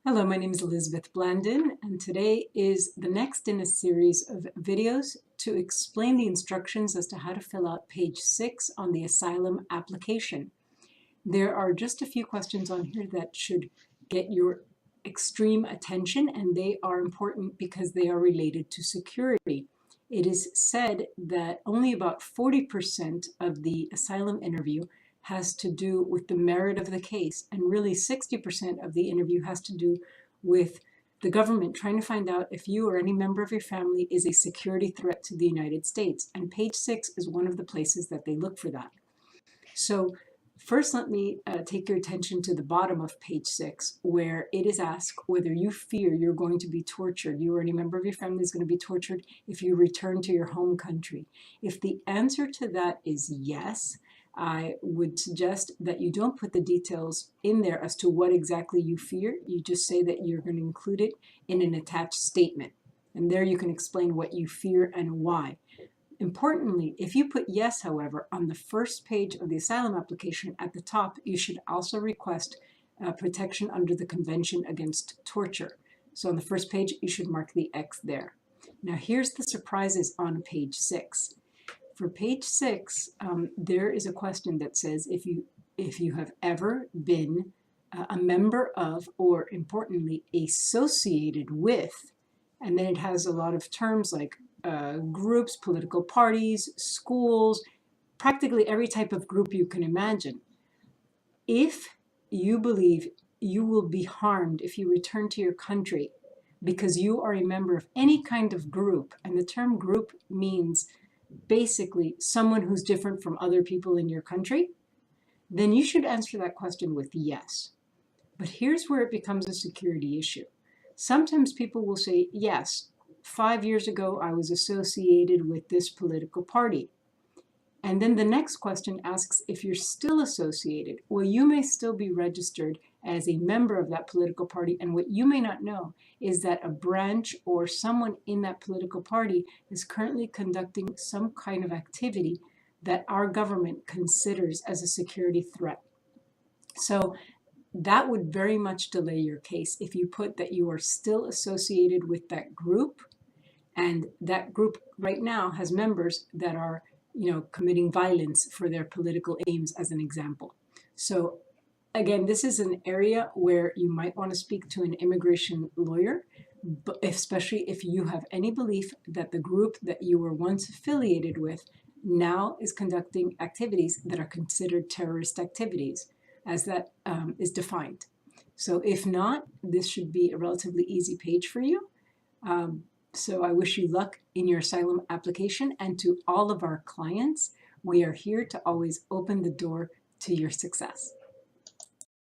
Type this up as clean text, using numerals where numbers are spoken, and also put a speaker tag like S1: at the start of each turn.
S1: Hello, my name is Elizabeth Blandon, and today is the next in a series of videos to explain the instructions as to how to fill out page 6 on the asylum application. There are just a few questions on here that should get your extreme attention, and they are important because they are related to security. It is said that only about 40% of the asylum interview has to do with the merit of the case, and really 60% of the interview has to do with the government trying to find out if you or any member of your family is a security threat to the United States. And page 6 is one of the places that they look for that. So first, let me take your attention to the bottom of page 6, where it is asked whether you fear you're going to be tortured, you or any member of your family is going to be tortured if you return to your home country. If the answer to that is yes, I would suggest that you don't put the details in there as to what exactly you fear. You just say that you're going to include it in an attached statement. And there you can explain what you fear and why. Importantly, if you put yes, however, on the first page of the asylum application at the top, you should also request protection under the Convention Against Torture. So on the first page, you should mark the X there. Now here's the surprises on page 6. For page 6, there is a question that says if you have ever been a member of, or importantly, associated with, and then it has a lot of terms like groups, political parties, schools, practically every type of group you can imagine. If you believe you will be harmed if you return to your country because you are a member of any kind of group, and the term group means basically someone who's different from other people in your country, then you should answer that question with yes. But here's where it becomes a security issue. Sometimes people will say, yes, 5 years ago I was associated with this political party. And then the next question asks if you're still associated. Well, you may still be registered as a member of that political party, and what you may not know is that a branch or someone in that political party is currently conducting some kind of activity that our government considers as a security threat. So that would very much delay your case if you put that you are still associated with that group, and that group right now has members that are committing violence for their political aims, as an example. So again, this is an area where you might want to speak to an immigration lawyer, but especially if you have any belief that the group that you were once affiliated with now is conducting activities that are considered terrorist activities, as that is defined. So if not, this should be a relatively easy page for you. So I wish you luck in your asylum application, and to all of our clients, we are here to always open the door to your success.